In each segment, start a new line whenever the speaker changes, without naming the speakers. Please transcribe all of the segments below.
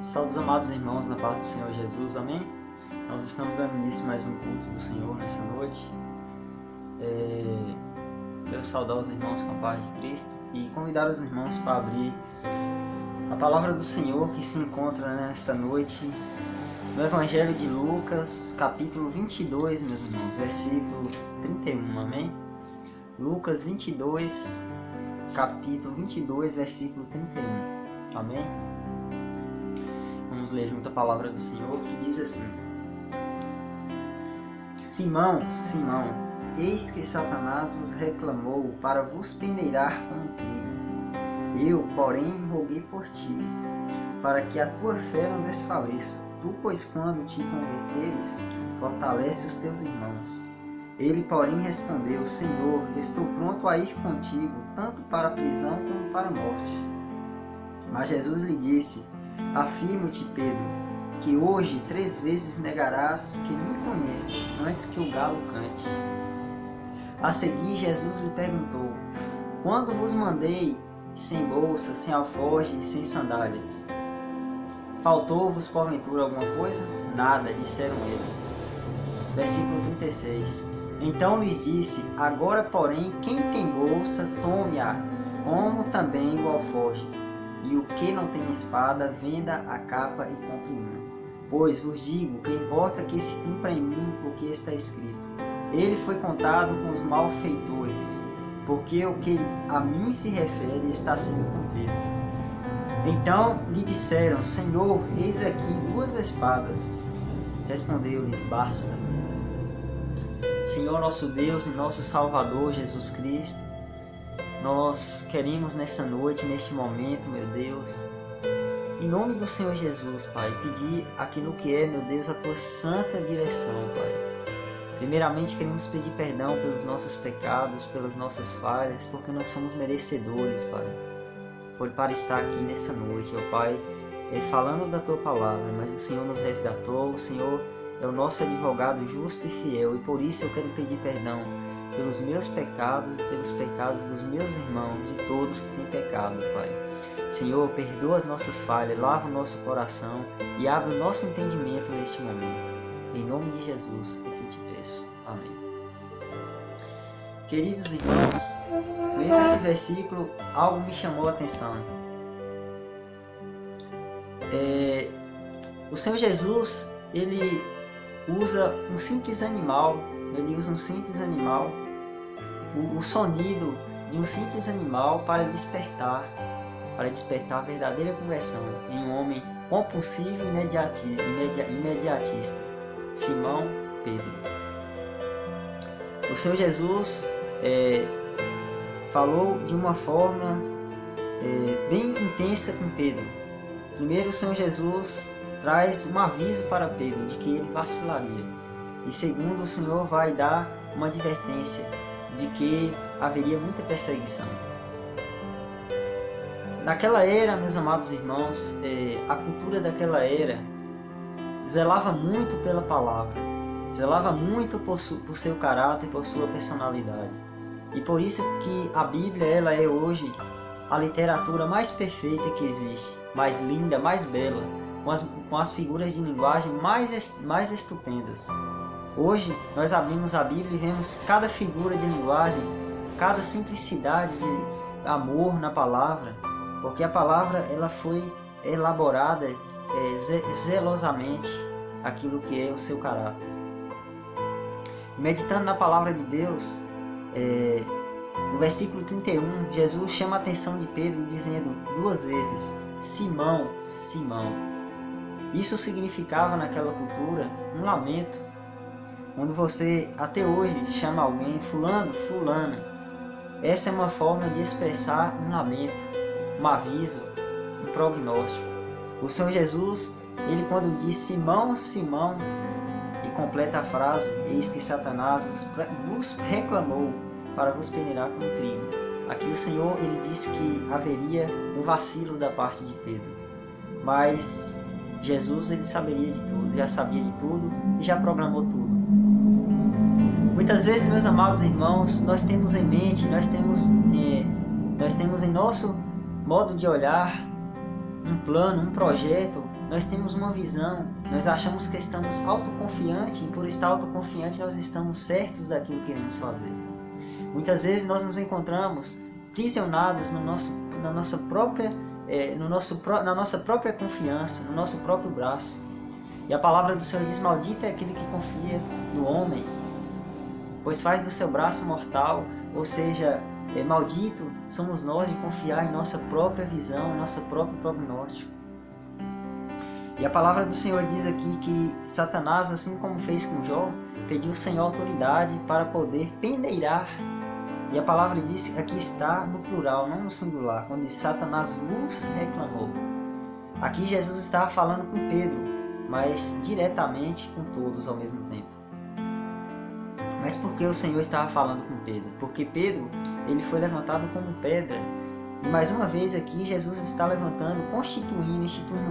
Salve, amados irmãos, na paz do Senhor Jesus, amém? Nós estamos dando início a mais um culto do Senhor nessa noite. Quero saudar os irmãos com a paz de Cristo e convidar os irmãos para abrir a palavra do Senhor que se encontra nessa noite no Evangelho de Lucas, capítulo 22, meus irmãos, versículo 31, amém? Lucas 22, capítulo 22, versículo 31, amém? Vamos ler junto a palavra do Senhor, que diz assim: Simão, Simão, eis que Satanás vos reclamou para vos peneirar como trigo. Eu, porém, roguei por ti, para que a tua fé não desfaleça. Tu, pois, quando te converteres, fortalece os teus irmãos. Ele, porém, respondeu: Senhor, estou pronto a ir contigo, tanto para a prisão como para a morte. Mas Jesus lhe disse: Afirmo-te, Pedro, que hoje 3 vezes negarás que me conheces, antes que o galo cante. A seguir, Jesus lhe perguntou: Quando vos mandei sem bolsa, sem alforje e sem sandálias? Faltou-vos porventura alguma coisa? Nada, disseram eles. Versículo 36. Então lhes disse: Agora, porém, quem tem bolsa, tome-a, como também o alforje. E o que não tem espada, venda a capa e compre uma. Pois vos digo que importa que se cumpra em mim o que está escrito. Ele foi contado com os malfeitores, porque o que a mim se refere está sendo cumprido. Então lhe disseram: Senhor, eis aqui 2 espadas. Respondeu-lhes: Basta. Senhor nosso Deus e nosso Salvador Jesus Cristo, nós queremos nessa noite, neste momento, meu Deus, em nome do Senhor Jesus, Pai, pedir aquilo que é, meu Deus, a Tua santa direção, Pai. Primeiramente, queremos pedir perdão pelos nossos pecados, pelas nossas falhas, porque nós somos merecedores, Pai, para estar aqui nessa noite, ó Pai, falando da Tua palavra, mas o Senhor nos resgatou, o Senhor é o nosso advogado justo e fiel, e por isso eu quero pedir perdão pelos meus pecados e pelos pecados dos meus irmãos e todos que têm pecado, Pai. Senhor, perdoa as nossas falhas, lava o nosso coração e abre o nosso entendimento neste momento. Em nome de Jesus é que eu te peço. Amém. Queridos irmãos, lendo esse versículo, algo me chamou a atenção. O Senhor Jesus, ele usa um simples animal, o sonido de um simples animal para despertar a verdadeira conversão em um homem compulsivo e imediatista, Simão Pedro. O Senhor Jesus falou de uma forma bem intensa com Pedro. Primeiro, o Senhor Jesus traz um aviso para Pedro de que ele vacilaria. E segundo, o Senhor vai dar uma advertência de que haveria muita perseguição. Naquela era, meus amados irmãos, a cultura daquela era zelava muito pela palavra, zelava muito por seu caráter, por sua personalidade. E por isso que a Bíblia ela é hoje a literatura mais perfeita que existe, mais linda, mais bela, com as figuras de linguagem mais estupendas. Hoje nós abrimos a Bíblia e vemos cada figura de linguagem, cada simplicidade de amor na palavra, porque a palavra ela foi elaborada zelosamente aquilo que é o seu caráter. Meditando na palavra de Deus, no versículo 31, Jesus chama a atenção de Pedro dizendo 2 vezes: Simão, Simão. Isso significava naquela cultura um lamento. Quando você até hoje chama alguém fulano, fulana, essa é uma forma de expressar um lamento, um aviso, um prognóstico. O Senhor Jesus, ele quando diz Simão, Simão, e completa a frase: eis que Satanás vos reclamou para vos peneirar como trigo. Aqui o Senhor ele disse que haveria um vacilo da parte de Pedro, mas Jesus ele saberia de tudo, já sabia de tudo e já programou tudo. Muitas vezes, meus amados irmãos, nós temos em mente, nós temos em nosso modo de olhar um plano, um projeto nós temos uma visão, nós achamos que estamos autoconfiantes, e por estar autoconfiante nós estamos certos daquilo que queremos fazer. Muitas vezes nós nos encontramos prisionados na nossa própria confiança, no nosso próprio braço. E a palavra do Senhor diz: maldito é aquele que confia no homem, pois faz do seu braço mortal. Ou seja, maldito somos nós de confiar em nossa própria visão, em nosso próprio prognóstico. E a palavra do Senhor diz aqui que Satanás, assim como fez com Jó, pediu ao Senhor autoridade para poder peneirar. E a palavra diz que aqui está no plural, não no singular, quando diz Satanás vos reclamou. Aqui Jesus estava falando com Pedro, mas diretamente com todos ao mesmo tempo. Mas por que o Senhor estava falando com Pedro? Porque Pedro, ele foi levantado como pedra. E mais uma vez aqui Jesus está levantando, instituindo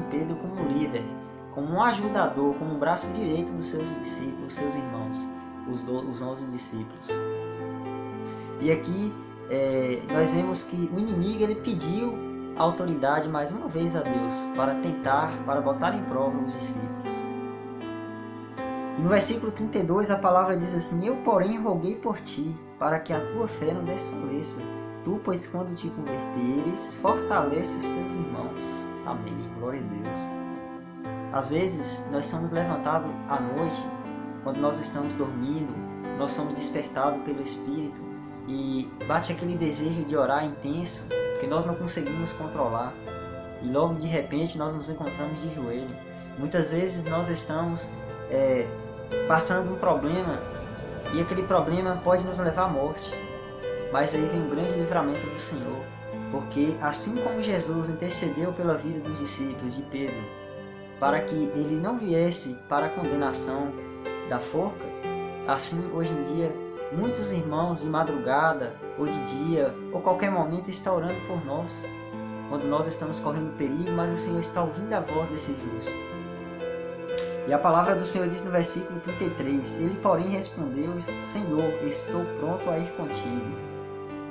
Pedro como líder, como um ajudador, como um braço direito dos seus discípulos, seus irmãos, os 11 discípulos. E aqui nós vemos que o inimigo ele pediu a autoridade mais uma vez a Deus para botar em prova os discípulos. E no versículo 32 a palavra diz assim: eu porém roguei por ti, para que a tua fé não desfaleça. Tu, pois, quando te converteres, fortalece os teus irmãos. Amém. Glória a Deus. Às vezes, nós somos levantados à noite, quando nós estamos dormindo, nós somos despertados pelo Espírito e bate aquele desejo de orar intenso, que nós não conseguimos controlar. E logo, de repente, nós nos encontramos de joelho. Muitas vezes, nós estamos passando um problema e aquele problema pode nos levar à morte. Mas aí vem um grande livramento do Senhor, porque assim como Jesus intercedeu pela vida dos discípulos de Pedro, para que ele não viesse para a condenação da forca, assim hoje em dia muitos irmãos de madrugada ou de dia ou qualquer momento estão orando por nós, quando nós estamos correndo perigo, mas o Senhor está ouvindo a voz desse justo. E a palavra do Senhor diz no versículo 33, ele porém respondeu: Senhor, estou pronto a ir contigo,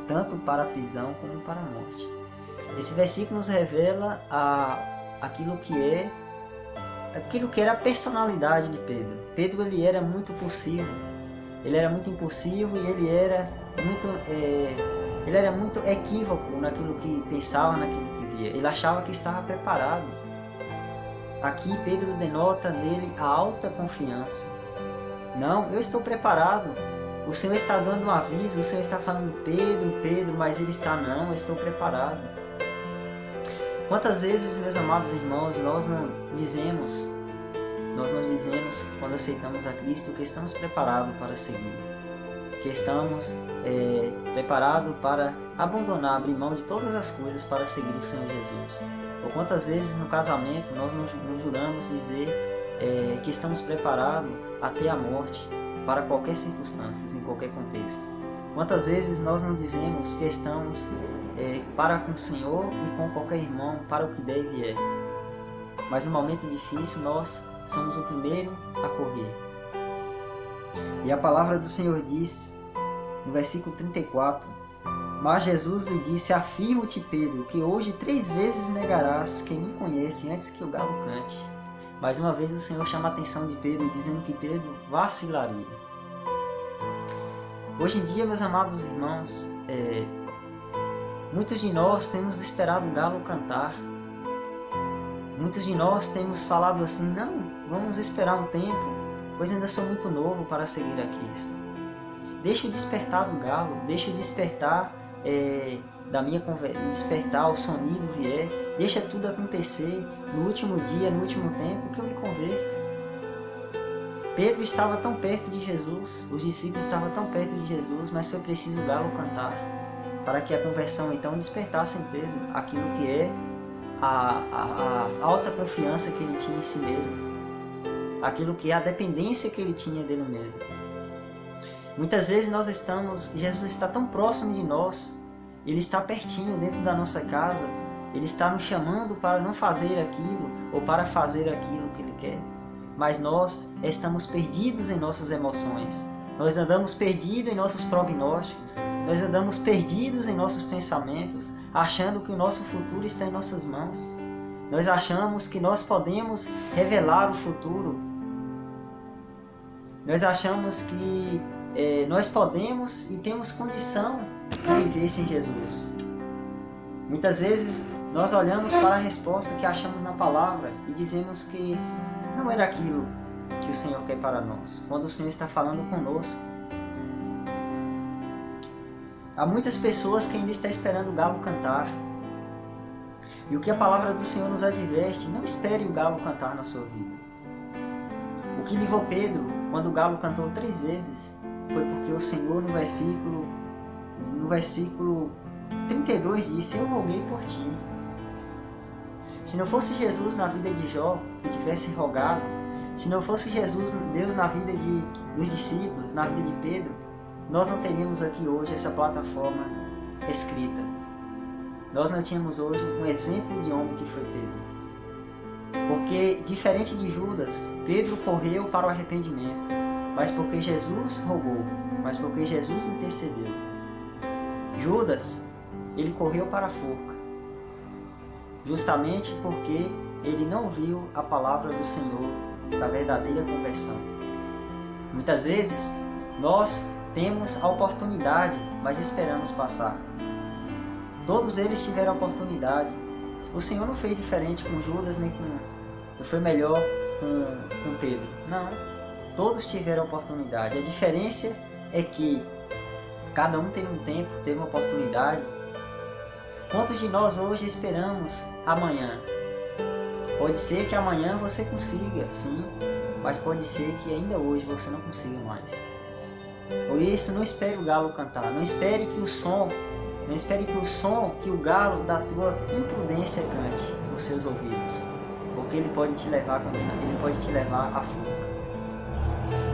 tanto para a prisão como para a morte. Esse versículo nos revela aquilo que era a personalidade de Pedro. Pedro ele era muito impulsivo, e ele era muito equívoco naquilo que pensava, naquilo que via. Ele achava que estava preparado. Aqui Pedro denota nele a alta confiança. Não, eu estou preparado. O Senhor está dando um aviso, o Senhor está falando: Pedro, mas ele está: não, eu estou preparado. Quantas vezes, meus amados irmãos, nós não dizemos quando aceitamos a Cristo que estamos preparados para seguir, que estamos preparados para abandonar, abrir mão de todas as coisas para seguir o Senhor Jesus. Ou quantas vezes no casamento nós nos juramos dizer que estamos preparados até a morte, para qualquer circunstância, em qualquer contexto. Quantas vezes nós não dizemos que estamos para com o Senhor e com qualquer irmão para o que deve e é. Mas no momento difícil nós somos o primeiro a correr. E a palavra do Senhor diz no versículo 34: mas Jesus lhe disse: afirmo-te, Pedro, que hoje 3 vezes negarás que me conhece antes que o galo cante. Mais uma vez o Senhor chama a atenção de Pedro, dizendo que Pedro vacilaria. Hoje em dia, meus amados irmãos, muitos de nós temos esperado o galo cantar. Muitos de nós temos falado assim: não, vamos esperar um tempo, pois ainda sou muito novo para seguir a Cristo. Deixa o despertar do galo, deixa o despertar despertar, o sonido vier, deixa tudo acontecer no último dia, no último tempo, que eu me converto. Pedro estava tão perto de Jesus, os discípulos estavam tão perto de Jesus, mas foi preciso o galo cantar, para que a conversão então despertasse em Pedro aquilo que é a alta confiança que ele tinha em si mesmo, aquilo que é a dependência que ele tinha dele mesmo. Muitas vezes Jesus está tão próximo de nós, Ele está pertinho dentro da nossa casa, Ele está nos chamando para não fazer aquilo ou para fazer aquilo que Ele quer. Mas nós estamos perdidos em nossas emoções, nós andamos perdidos em nossos prognósticos, nós andamos perdidos em nossos pensamentos, achando que o nosso futuro está em nossas mãos. Nós achamos que nós podemos revelar o futuro. Nós achamos que nós podemos e temos condição de viver sem Jesus. Muitas vezes nós olhamos para a resposta que achamos na palavra e dizemos que não era aquilo que o Senhor quer para nós, quando o Senhor está falando conosco. Há muitas pessoas que ainda estão esperando o galo cantar. E o que a palavra do Senhor nos adverte, não espere o galo cantar na sua vida. O que levou Pedro, quando o galo cantou 3 vezes, foi porque o Senhor no versículo 32 disse: eu roguei por ti. Se não fosse Jesus na vida de Jó, que tivesse rogado, se não fosse Jesus, Deus na vida dos discípulos, na vida de Pedro, nós não teríamos aqui hoje essa plataforma escrita. Nós não tínhamos hoje um exemplo de homem que foi Pedro. Porque, diferente de Judas, Pedro correu para o arrependimento, mas porque Jesus rogou, mas porque Jesus intercedeu. Judas, ele correu para a forca, justamente porque ele não viu a palavra do Senhor, da verdadeira conversão. Muitas vezes, nós temos a oportunidade, mas esperamos passar. Todos eles tiveram a oportunidade. O Senhor não fez diferente com Judas, nem não foi melhor com Pedro. Não, todos tiveram a oportunidade. A diferença é que cada um teve um tempo, teve uma oportunidade. Quantos de nós hoje esperamos amanhã? Pode ser que amanhã você consiga, sim, mas pode ser que ainda hoje você não consiga mais. Por isso, não espere o galo cantar, não espere que o galo da tua imprudência cante nos seus ouvidos, porque ele pode te levar a condenar, ele pode te levar à forca.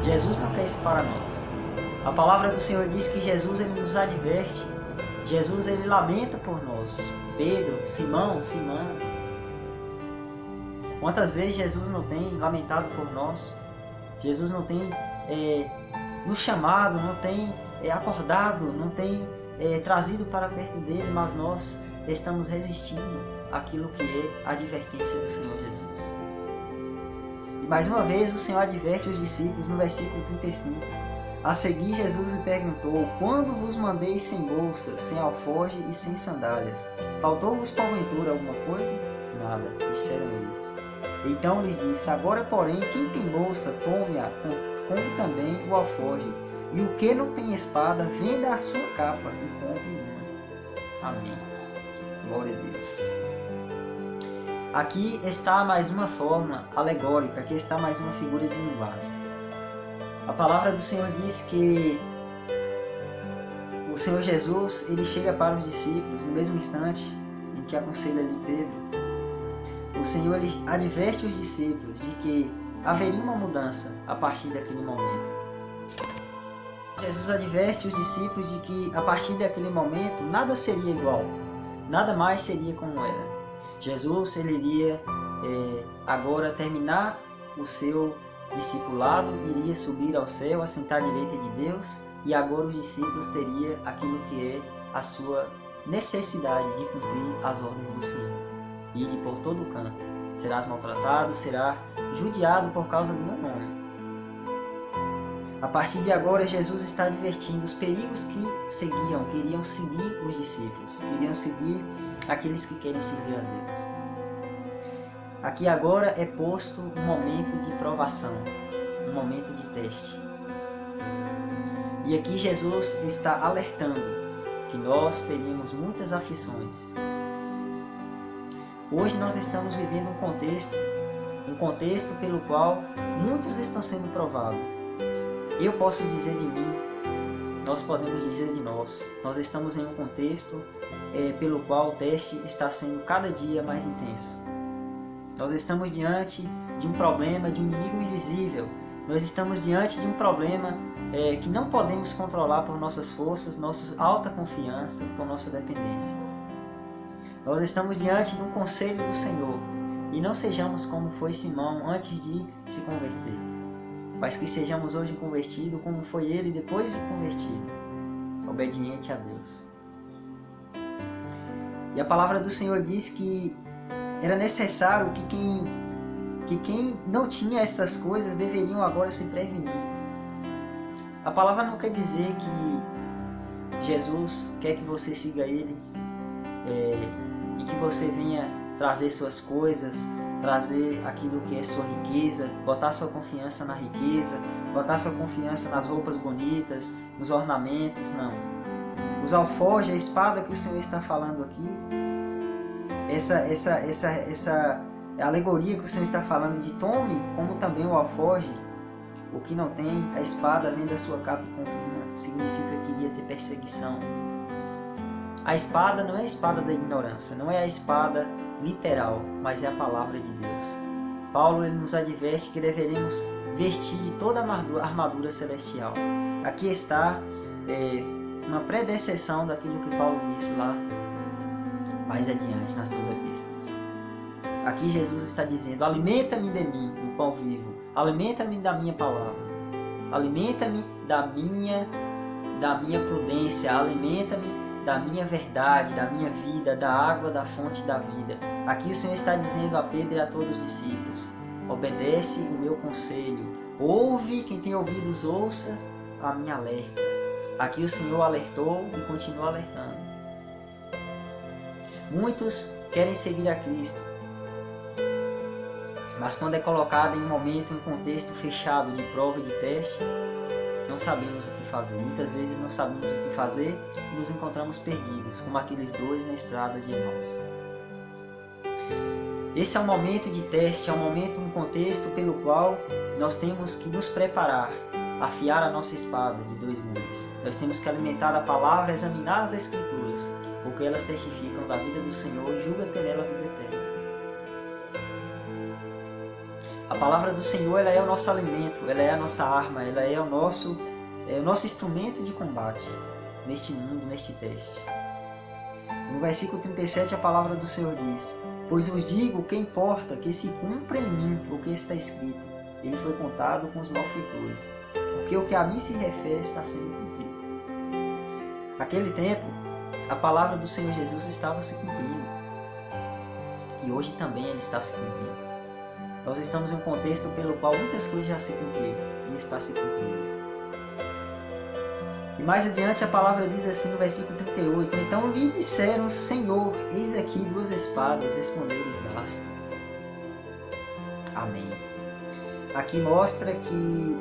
Jesus não quer isso para nós. A palavra do Senhor diz que Jesus ele nos adverte, Jesus ele lamenta por nós. Pedro, Simão. Quantas vezes Jesus não tem lamentado por nós? Jesus não tem nos chamado, não tem acordado, não tem trazido para perto dele, mas nós estamos resistindo àquilo que é a advertência do Senhor Jesus. E mais uma vez o Senhor adverte os discípulos no versículo 35. A seguir Jesus lhe perguntou: quando vos mandei sem bolsa, sem alforje e sem sandálias, faltou-vos porventura alguma coisa? Nada, disseram eles. Então lhes disse: agora porém, quem tem bolsa, tome-a com também o alforje, e o que não tem espada, venda a sua capa e compre uma. Amém. Glória a Deus. Aqui está mais uma forma alegórica, aqui está mais uma figura de linguagem. A palavra do Senhor diz que o Senhor Jesus, ele chega para os discípulos no mesmo instante em que aconselha ali Pedro. O Senhor ele adverte os discípulos de que haveria uma mudança a partir daquele momento. Jesus adverte os discípulos de que a partir daquele momento nada seria igual, nada mais seria como era. Jesus ele iria agora terminar o seu discipulado, iria subir ao céu, assentar à direita de Deus, e agora os discípulos teriam aquilo que é a sua necessidade de cumprir as ordens do Senhor. Ide por todo o canto, serás maltratado, serás judiado por causa do meu nome. A partir de agora, Jesus está advertindo os perigos que queriam seguir os discípulos, queriam seguir aqueles que querem servir a Deus. Aqui agora é posto um momento de provação, um momento de teste. E aqui Jesus está alertando que nós teríamos muitas aflições. Hoje nós estamos vivendo um contexto pelo qual muitos estão sendo provados. Eu posso dizer de mim, nós podemos dizer de nós estamos em um contexto pelo qual o teste está sendo cada dia mais intenso. Nós estamos diante de um problema, de um inimigo invisível. Nós estamos diante de um problema que não podemos controlar por nossas forças, nossa alta confiança, por nossa dependência. Nós estamos diante de um conselho do Senhor. E não sejamos como foi Simão antes de se converter, mas que sejamos hoje convertidos como foi ele depois de se convertido, obediente a Deus. E a palavra do Senhor diz que era necessário que quem não tinha essas coisas deveriam agora se prevenir. A palavra não quer dizer que Jesus quer que você siga Ele e que você venha trazer suas coisas, trazer aquilo que é sua riqueza, botar sua confiança na riqueza, botar sua confiança nas roupas bonitas, nos ornamentos, não. Os alforjes, a espada que o Senhor está falando aqui, essa alegoria que o Senhor está falando de tome como também o alforje, o que não tem, a espada vem da sua capa e comprima, significa que iria ter perseguição. A espada não é a espada da ignorância, não é a espada literal, mas é a palavra de Deus. Paulo ele nos adverte que deveremos vestir de toda a armadura celestial. Aqui está uma predecessão daquilo que Paulo disse lá mais adiante nas suas epístolas. Aqui Jesus está dizendo: alimenta-me de mim, do pão vivo, alimenta-me da minha palavra, alimenta-me da minha prudência, alimenta-me da minha verdade, da minha vida, da água da fonte da vida. Aqui o Senhor está dizendo a Pedro e a todos os discípulos: obedece o meu conselho, ouve, quem tem ouvidos ouça a minha alerta. Aqui o Senhor alertou e continua alertando. Muitos querem seguir a Cristo, mas quando é colocado em um momento, em um contexto fechado de prova e de teste, não sabemos o que fazer. Muitas vezes não sabemos o que fazer e nos encontramos perdidos, como aqueles dois na estrada de Emaús. Esse é um momento de teste, é um momento, um contexto pelo qual nós temos que nos preparar, afiar a nossa espada de dois gumes. Nós temos que alimentar a palavra, examinar as Escrituras, porque elas testificam da vida do Senhor e julga ter nela a vida eterna. A palavra do Senhor ela é o nosso alimento, ela é a nossa arma, ela é o nosso instrumento de combate neste mundo, neste teste. No versículo 37 a palavra do Senhor diz: pois vos digo que importa que se cumpra em mim o que está escrito, ele foi contado com os malfeitores, porque o que a mim se refere está sendo cumprido. Naquele tempo, a palavra do Senhor Jesus estava se cumprindo, e hoje também ele está se cumprindo. Nós estamos em um contexto pelo qual muitas coisas já se cumpriram e está se cumprindo. E mais adiante a palavra diz assim no versículo 38: então lhe disseram: Senhor, eis aqui 2 espadas, respondeu-lhes: basta. Amém. Aqui mostra que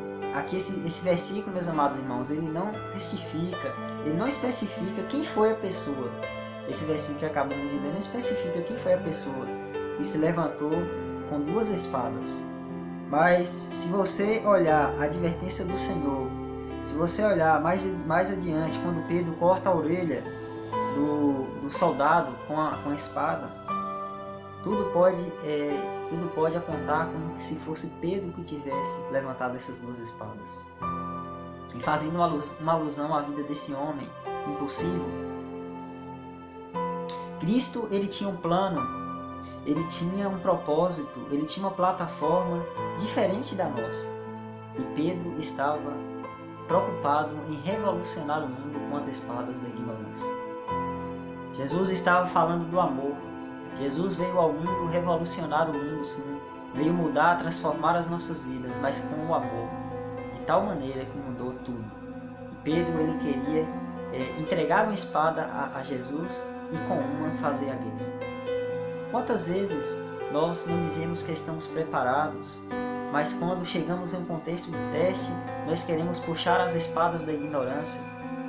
esse versículo, meus amados irmãos, ele não testifica, ele não especifica quem foi a pessoa. Esse versículo que acabamos de ler não especifica quem foi a pessoa que se levantou com 2 espadas. Mas se você olhar a advertência do Senhor, se você olhar mais adiante, quando Pedro corta a orelha do soldado com a espada, tudo pode apontar como se fosse Pedro que tivesse levantado essas 2 espadas. E fazendo uma alusão à vida desse homem impossível, Cristo ele tinha um plano, ele tinha um propósito, ele tinha uma plataforma diferente da nossa. E Pedro estava preocupado em revolucionar o mundo com as espadas da ignorância. Jesus estava falando do amor. Jesus veio ao mundo revolucionar o mundo, sim. Veio mudar, transformar as nossas vidas, mas com o amor. De tal maneira que mudou tudo. E Pedro ele queria entregar uma espada a Jesus e com uma fazer a guerra. Quantas vezes nós não dizemos que estamos preparados, mas quando chegamos em um contexto de teste, nós queremos puxar as espadas da ignorância,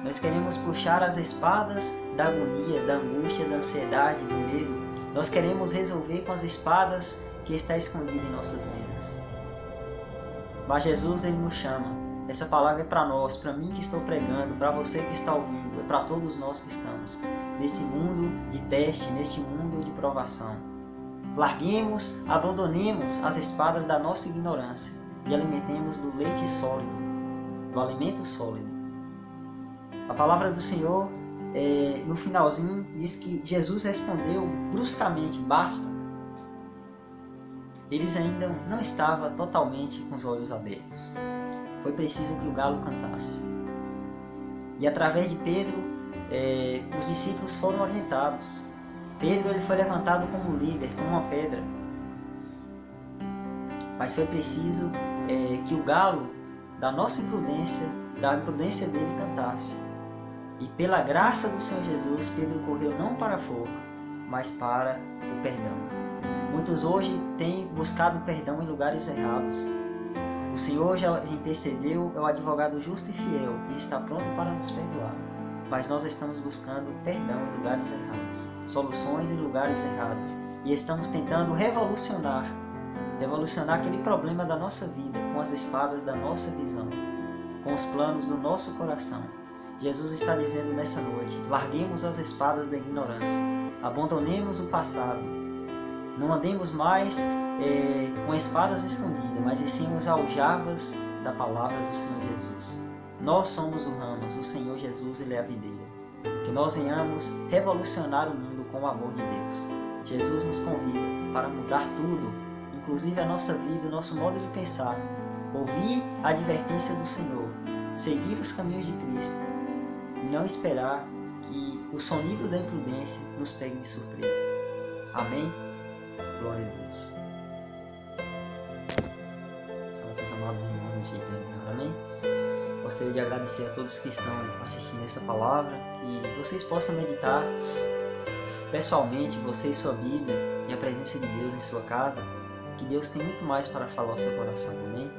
nós queremos puxar as espadas da agonia, da angústia, da ansiedade, do medo, nós queremos resolver com as espadas que está escondida em nossas vidas. Mas Jesus ele nos chama, essa palavra é para nós, para mim que estou pregando, para você que está ouvindo, é para todos nós que estamos nesse mundo de teste, neste mundo de provação. Larguemos, abandonemos as espadas da nossa ignorância e alimentemos do leite sólido, do alimento sólido. A palavra do Senhor, no finalzinho, diz que Jesus respondeu bruscamente: basta. Eles ainda não estavam totalmente com os olhos abertos. Foi preciso que o galo cantasse. E através de Pedro, os discípulos foram orientados. Pedro ele foi levantado como líder, como uma pedra. Mas foi preciso que o galo da nossa imprudência, da imprudência dele, cantasse. E pela graça do Senhor Jesus, Pedro correu não para a forca, mas para o perdão. Muitos hoje têm buscado perdão em lugares errados. O Senhor já intercedeu, é o advogado justo e fiel e está pronto para nos perdoar. Mas nós estamos buscando perdão em lugares errados, soluções em lugares errados. E estamos tentando revolucionar aquele problema da nossa vida com as espadas da nossa visão, com os planos do nosso coração. Jesus está dizendo nessa noite, larguemos as espadas da ignorância, abandonemos o passado, não andemos mais com espadas escondidas, mas e sim os aljavas da palavra do Senhor Jesus. Nós somos o ramo, o Senhor Jesus ele é a videira. Que nós venhamos revolucionar o mundo com o amor de Deus. Jesus nos convida para mudar tudo, inclusive a nossa vida, o nosso modo de pensar, ouvir a advertência do Senhor, seguir os caminhos de Cristo e não esperar que o sonido da imprudência nos pegue de surpresa. Amém? Glória a Deus. São meus amados irmãos, antes de terminar, amém? Gostaria de agradecer a todos que estão assistindo essa palavra, que vocês possam meditar pessoalmente, você e sua Bíblia, e a presença de Deus em sua casa, que Deus tem muito mais para falar ao seu coração, amém?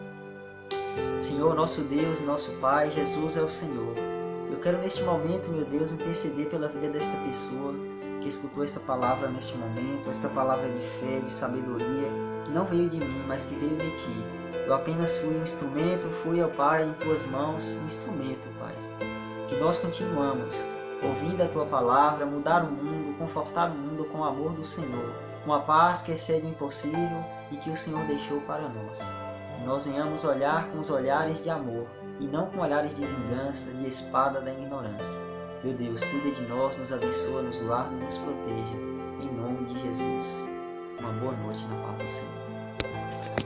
Senhor, nosso Deus, nosso Pai, Jesus é o Senhor. Eu quero neste momento, meu Deus, interceder pela vida desta pessoa que escutou essa palavra neste momento, esta palavra de fé, de sabedoria, que não veio de mim, mas que veio de Ti. Eu apenas fui um instrumento, fui, ó Pai, em Tuas mãos, um instrumento, Pai. Que nós continuamos ouvindo a Tua palavra, mudar o mundo, confortar o mundo com o amor do Senhor, com a paz que excede o impossível e que o Senhor deixou para nós. Que nós venhamos olhar com os olhares de amor e não com olhares de vingança, de espada da ignorância. Meu Deus, cuida de nós, nos abençoa, nos guarda e nos proteja. Em nome de Jesus. Uma boa noite na paz do Senhor.